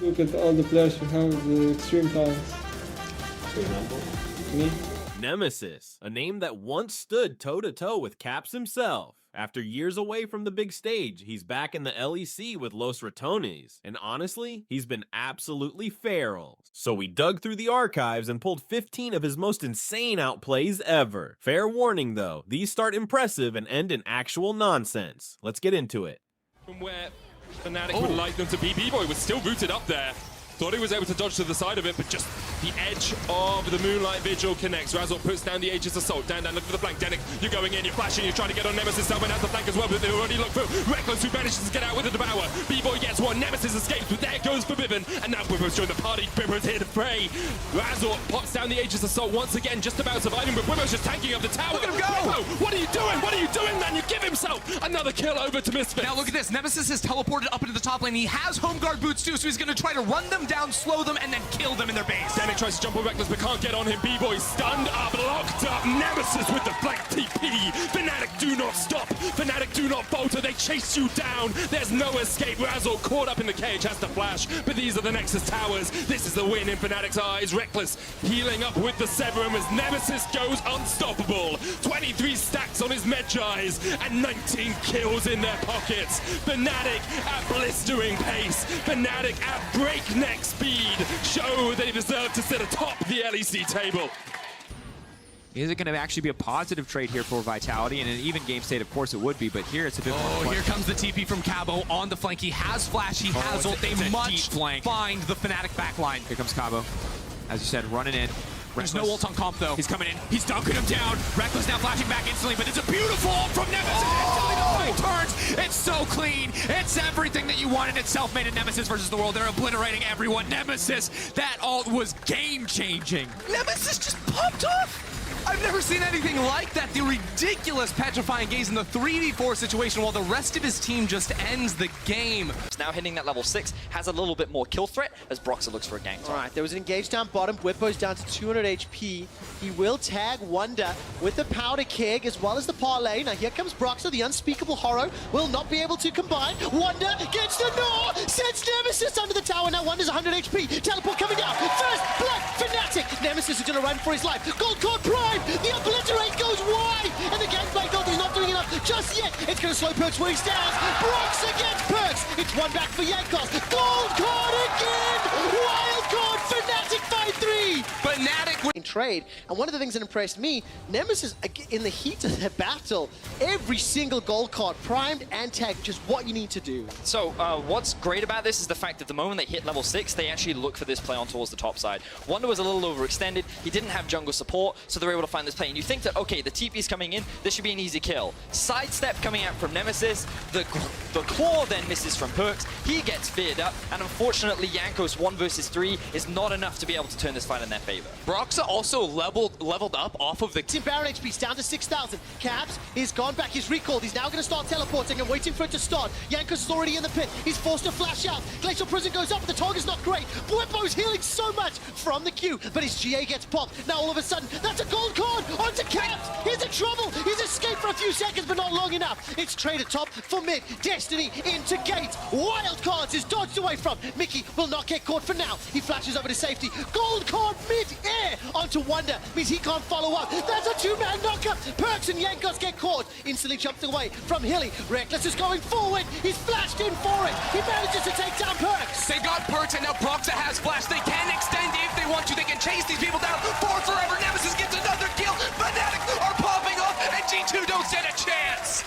Look at all the players who have the extreme talents. For example? Me? Nemesis, a name that once stood toe-to-toe with Caps himself. After years away from the big stage, he's back in the LEC with Los Ratones, and honestly, he's been absolutely feral. So we dug through the archives and pulled 15 of his most insane outplays ever. Fair warning though, these start impressive and end in actual nonsense. Let's get into it. From where Fnatic would like them to be, B-Boy was still rooted up there. Thought he was able to dodge to the side of it, but just the edge of the Moonlight Vigil connects. Razor puts down the Aegis Assault. Dan, look for the flank. Danik, you're going in, you're flashing, you're trying to get on Nemesis. Salman has the flank as well, but they already look through. Reckless, who manages to get out with the Devour. B-Boy gets one, Nemesis escapes, but there goes Forbidden. And now Bwibbo's joined the party. Bwibbo's here to fray. Razor pops down the Aegis Assault once again, just about surviving, but Bwibbo's just tanking up the tower. Look at him go! Bwibbo, what are you doing? What are you doing, man? You give himself another kill over to Misfits. Now look at this, Nemesis has teleported up into the top lane. He has home guard boots too, so he's gonna try to run them down, slow them, and then kill them in their base. Danik tries to jump on Reckless, but can't get on him. B-Boy stunned up, locked up. Nemesis with the flank TP. Fnatic do not stop. Fnatic do not falter. They chase you down. There's no escape. Razzle caught up in the cage, has to flash, but these are the Nexus towers. This is the win in Fnatic's eyes. Reckless healing up with the Severum as Nemesis goes unstoppable. 23 stacks on his Medjais and 19 kills in their pockets. Fnatic at blistering pace. Fnatic at breakneck speed. Show they deserve to sit atop the LEC table. Is it going to actually be a positive trade here for Vitality? In an even game state, of course it would be, but here it's a bit more. Oh, here comes the TP from Cabo on the flank. He has flash, he has ult. They must find the Fnatic backline. Here comes Cabo. As you said, running in. There's no ult on comp though. He's coming in. He's dunking him down. Reckless now flashing back instantly, but it's a beautiful ult from Nemesis. Instantly the fight turns. It's so clean. It's everything that you wanted. It's self-made in Nemesis versus the world. They're obliterating everyone. Nemesis, that ult was game-changing. Nemesis just popped off. I've never seen anything like that. The ridiculous petrifying gaze in the 3v4 situation while the rest of his team just ends the game. Now hitting that level 6, has a little bit more kill threat as Broxah looks for a gank. Alright, there was an engage down bottom. Bwibbo's down to 200 HP. He will tag Wonder with the Powder Keg as well as the Parlay. Now here comes Broxah, the unspeakable horror. Will not be able to combine. Wonder gets the Gnaw! Sends Nemesis under the tower. Now Wonder's 100 HP. Teleport coming down. First blood, Fnatic. Nemesis is going to run for his life. Gold Cord Prime! The Obliterate goes wide! And the Gangplank ult is not doing enough just yet. It's going to slow Perks when he stands. Broxah gets Perks. It's one back for Yankos. Gold Card again! Wild Card! Fnatic 5-3! Fnatic in trade, and one of the things that impressed me, Nemesis, in the heat of their battle, every single gold card primed and tagged, just what you need to do. So what's great about this is the fact that the moment they hit level 6, they actually look for this play on towards the top side. Wonder was a little overextended, he didn't have jungle support, so they're able to find this play. And you think that, okay, the TP's coming in, this should be an easy kill. Sidestep coming out from Nemesis, the claw then misses from Perks, he gets feared up, and unfortunately Jankos 1 versus 3 is not enough to be able to turn this fight in their favor. Broxah also leveled up off of the Team Baron HP's down to 6,000. Caps, he's gone back, he's recalled, he's now going to start teleporting and waiting for it to start. Jankos is already in the pit, he's forced to flash out. Glacial Prison goes up, but the target's not great. Bwibbo's healing so much from the Q, but his GA gets popped. Now all of a sudden, that's a gold card onto Caps. He's in trouble, he's escaped for a few seconds, but not long enough. It's traded top for mid. Destiny into Gates. Wild cards is dodged away from. Mickey will not get caught for now. He flashes over to safety. Gold card mid-air onto Wonder. Means he can't follow up. That's a two-man knockup. Perks and Jankos get caught. Instantly jumped away from Hilly. Reckless is going forward. He's flashed in for it. He manages to take down Perks. They got Perks and now Broxah has flash. They can extend if they want to. They can chase these people down for forever. Nemesis gets another kill. Fnatic are popping off and G2 don't stand a chance.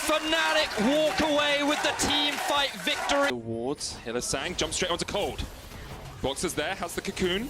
Fnatic walk away with the team fight victory. Towards Hillisang, jumps straight onto Cold. Broxah's there, has the cocoon.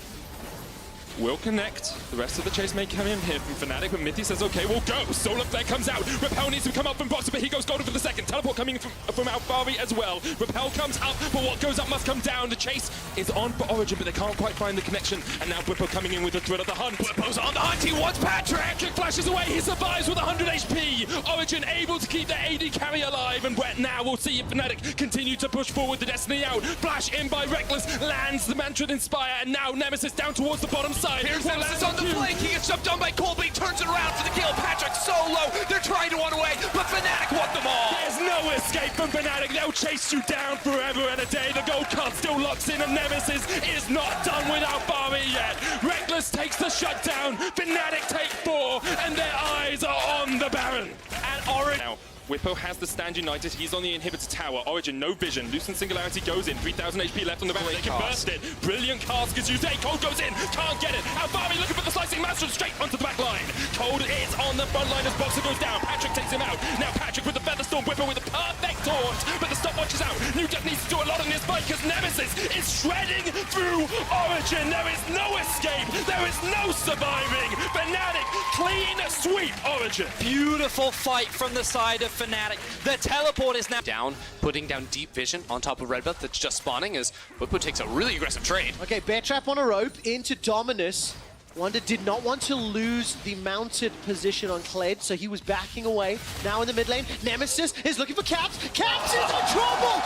Will connect. The rest of the chase may come in here from Fnatic, but Mitty says, okay, we'll go. Solar Flare comes out. Repel needs to come up from Broxah, but he goes golden for the second. Teleport coming from Alfari as well. Repel comes up, but what goes up must come down. The chase is on for Origin, but they can't quite find the connection. And now Bwibbo coming in with the thrill of the hunt. Bwibbo's on the hunt, he wants Patrick! Patrick flashes away, he survives with 100 HP. Origin able to keep their AD carry alive, and now we'll see if Fnatic continue to push forward the Destiny out. Flash in by Reckless, lands the Mantra Inspire, and now Nemesis down towards the bottom side. Here's Nemesis on the flank. He gets jumped on by Colby. Turns it around for the kill. Patrick so low. They're trying to run away, but Fnatic want them all. There's no escape from Fnatic. They'll chase you down forever and a day. The gold card still locks in, and Nemesis is not done without Barmy yet. Reckless takes the shutdown. Fnatic take 4, and their eyes are on the Baron. And Origin. Now, Whippo has the stand united. He's on the inhibitor tower. Origin, no vision. Lucent Singularity goes in. 3,000 HP left on the Baron. They can burst it. Brilliant cast is used. Cold goes in. Can't get it. Now Barmy looking for the slicing master straight onto the back line. Cold is on the front line as Boxer goes down. Patrick takes him out. Now Patrick with the Featherstorm. Whippo with the perfect taunt. But the stopwatch is out. New Jack needs to do a lot in this fight because Nemesis is shredding through Origin. There is no escape. There is no surviving. Fnatic clean sweep Origin. Beautiful fight from the side of Fnatic. The teleport is now down, putting down deep vision on top of Red Buff that's just spawning as Whippo takes a really aggressive trade. Okay, bear trap on a rope into Dominus. Wonder did not want to lose the mounted position on Kled, so he was backing away. Now in the mid lane, Nemesis is looking for Caps. Caps is in trouble!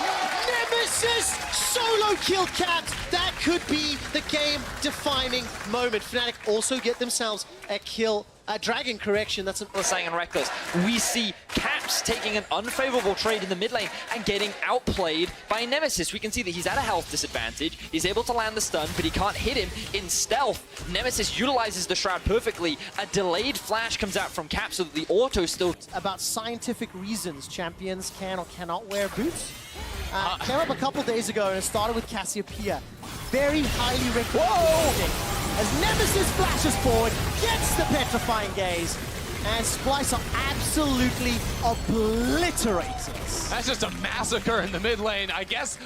Nemesis solo killed Caps. That could be the game-defining moment. Fnatic also get themselves a kill. Dragon correction, that's an... saying on Reckless. We see Caps taking an unfavorable trade in the mid lane and getting outplayed by Nemesis. We can see that he's at a health disadvantage. He's able to land the stun, but he can't hit him in stealth. Nemesis utilizes the Shroud perfectly. A delayed flash comes out from Caps so that the auto still... About scientific reasons champions can or cannot wear boots. Came up a couple days ago and it started with Cassiopeia. Very highly recommended. As Nemesis flashes forward, gets the petrifying gaze, and Splice are absolutely obliterated. That's just a massacre in the mid lane. I guess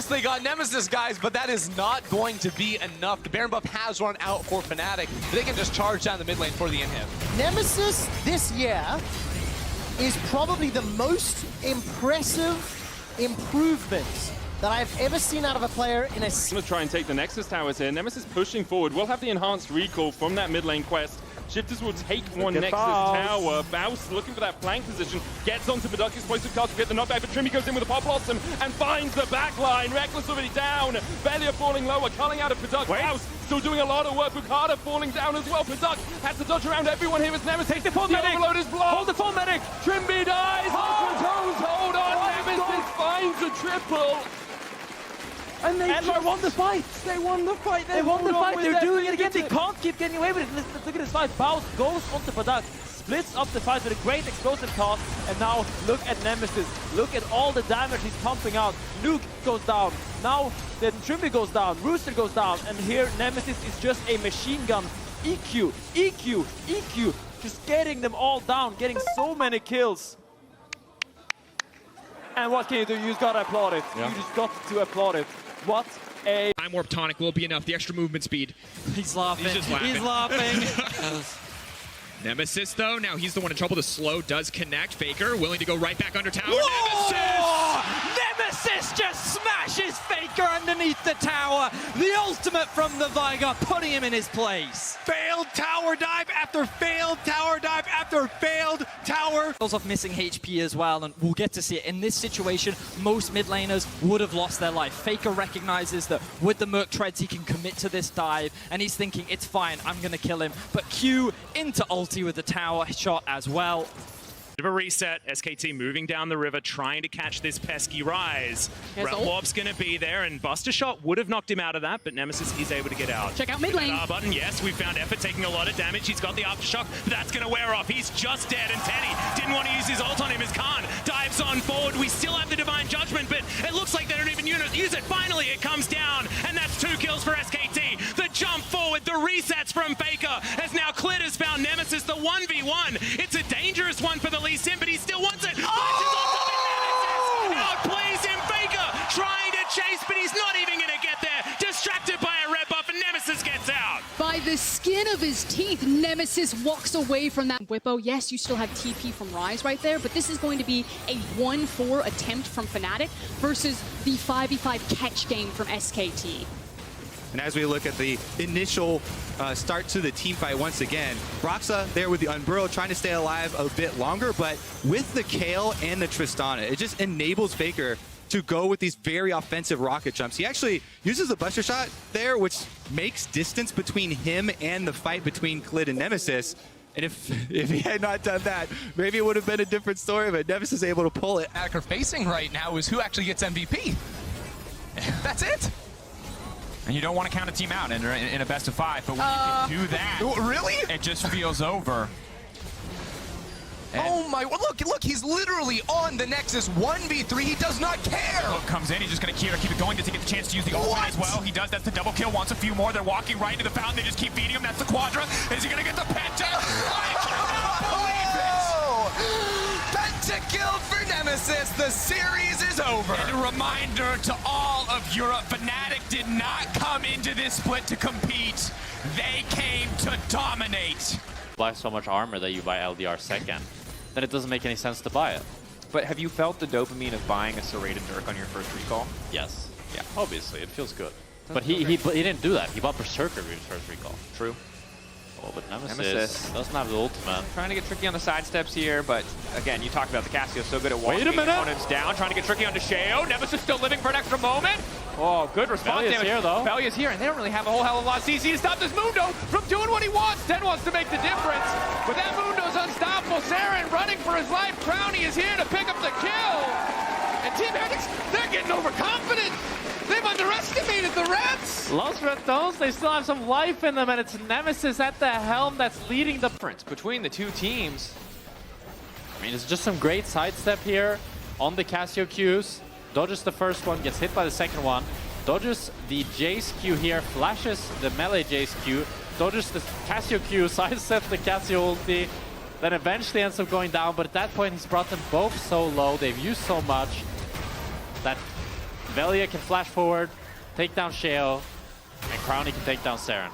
they got Nemesis, guys, but that is not going to be enough. The Baron buff has run out for Fnatic. They can just charge down the mid lane for the inhib. Nemesis this year is probably the most impressive improvement that I've ever seen out of a player in a... I'm going to try and take the Nexus towers here. Nemesis pushing forward. We'll have the enhanced recall from that mid lane quest. Shifters will take one Nexus tower. Baus looking for that flank position. Gets onto Baduk, explosive cast to get the knockback, but Trimmy goes in with a pop blossom and finds the back line. Reckless already down. Belia falling lower, culling out of Baduk. Baus still doing a lot of work. Bukada falling down as well. Baduk has to dodge around everyone here as Nemesis. Take the full medic. Overload is blocked. Hold the full medic. Trimby dies. Los Ratones hold on. Nemesis finds a triple. And they won the fight. They won the fight. They won the fight. They're doing it again. They can't keep getting away with it. Let's look at this fight. Baus goes onto Badak, splits up the fight with a great explosive cast. And now look at Nemesis. Look at all the damage he's pumping out. Luke goes down. Now then Trimby goes down. Rooster goes down. And here Nemesis is just a machine gun. EQ, EQ, EQ. Just getting them all down. Getting so many kills. And what can you do? You just gotta applaud it. Yeah. You just got to applaud it. What a... Time Warp Tonic will be enough. The extra movement speed. He's laughing. He's just laughing. He's laughing. Nemesis, though, now he's the one in trouble. The slow does connect. Faker willing to go right back under tower. Nemesis! Nemesis just smashes Faker underneath the tower. The ultimate from the Viger, putting him in his place. Failed tower dive after failed tower dive after failed tower. Of missing HP as well, and we'll get to see it. In this situation, most mid laners would have lost their life. Faker recognizes that with the Merc Treads, he can commit to this dive, and he's thinking, it's fine, I'm gonna kill him. But Q into ulti with the tower shot as well. Bit of a reset. SKT moving down the river, trying to catch this pesky rise. Warp's going to be there, and Buster Shot would have knocked him out of that, but Nemesis is able to get out. Check out mid lane. R button, yes, we found Effort taking a lot of damage. He's got the Aftershock, but that's going to wear off. He's just dead, and Teddy didn't want to use his ult on him as Khan dives on forward. We still have the Divine Judgment, but it looks like they don't even use it. Finally, it comes down, and that's 2 kills for SKT. The jump forward, the resets from Faker, as now Clit has found Nemesis, the 1v1. It's a dangerous one for the Lee Sin, but he still wants it. Oh! Outplays him, Faker trying to chase, but he's not even going to get there. Distracted by a red buff, and Nemesis gets out. By the skin of his teeth, Nemesis walks away from that. Whippo, yes, you still have TP from Rise right there, but this is going to be a 1-4 attempt from Fnatic versus the 5v5 catch game from SKT. And as we look at the initial start to the team fight once again, Broxa there with the Unburrow trying to stay alive a bit longer, but with the Kale and the Tristana, it just enables Faker to go with these very offensive rocket jumps. He actually uses a buster shot there, which makes distance between him and the fight between Clid and Nemesis. And if he had not done that, maybe it would have been a different story, but Nemesis is able to pull it. Fnatic are facing right now is who actually gets MVP. That's it. And you don't want to count a team out in a best of 5, but when you can do that, really, it just feels over. Oh my, look, he's literally on the Nexus 1v3, he does not care! Hook comes in, he's just gonna keep it going. Does he get the chance to use the ultimate as well? He does, that's the double kill, wants a few more. They're walking right into the fountain, they just keep feeding him, that's the Quadra. Is he gonna get the penta? I cannot believe it! Penta kill for Nemesis, the series is over. And a reminder to all of Europe, Fnatic did not come into this split to compete. They came to dominate. Buy so much armor that you buy LDR second, then it doesn't make any sense to buy it. But have you felt the dopamine of buying a serrated Dirk on your first recall? Yes. Yeah. Obviously, it feels good. But he didn't do that. He bought Berserker with his first recall. True. Oh, but Nemesis doesn't have the ultimate. Trying to get tricky on the side steps here, but again, you talked about the Cassio so good at walking opponents down, trying to get tricky onto Sheo. Nemesis still living for an extra moment. Oh, good response damage. Here, though. Velia's here, and they don't really have a whole hell of a lot of CC to stop this Mundo from doing what he wants. 10 wants to make the difference, but that Mundo's unstoppable. Saren running for his life. Crownie is here to pick up the kill. And Team Heretics, they're getting overconfident. They've underestimated the Rats. Los Ratones, they still have some life in them, and it's Nemesis at the helm that's leading the difference between the two teams. I mean, it's just some great sidestep here on the Cassio Qs. Dodges the first one, gets hit by the second one. Dodges the Jace Q here, flashes the melee Jace Q. Dodges the Cassio Q, sidesteps the Cassio ulti. Then eventually ends up going down, but at that point he's brought them both so low. They've used so much that Velia can flash forward, take down Sheo, and Crownie can take down Saren.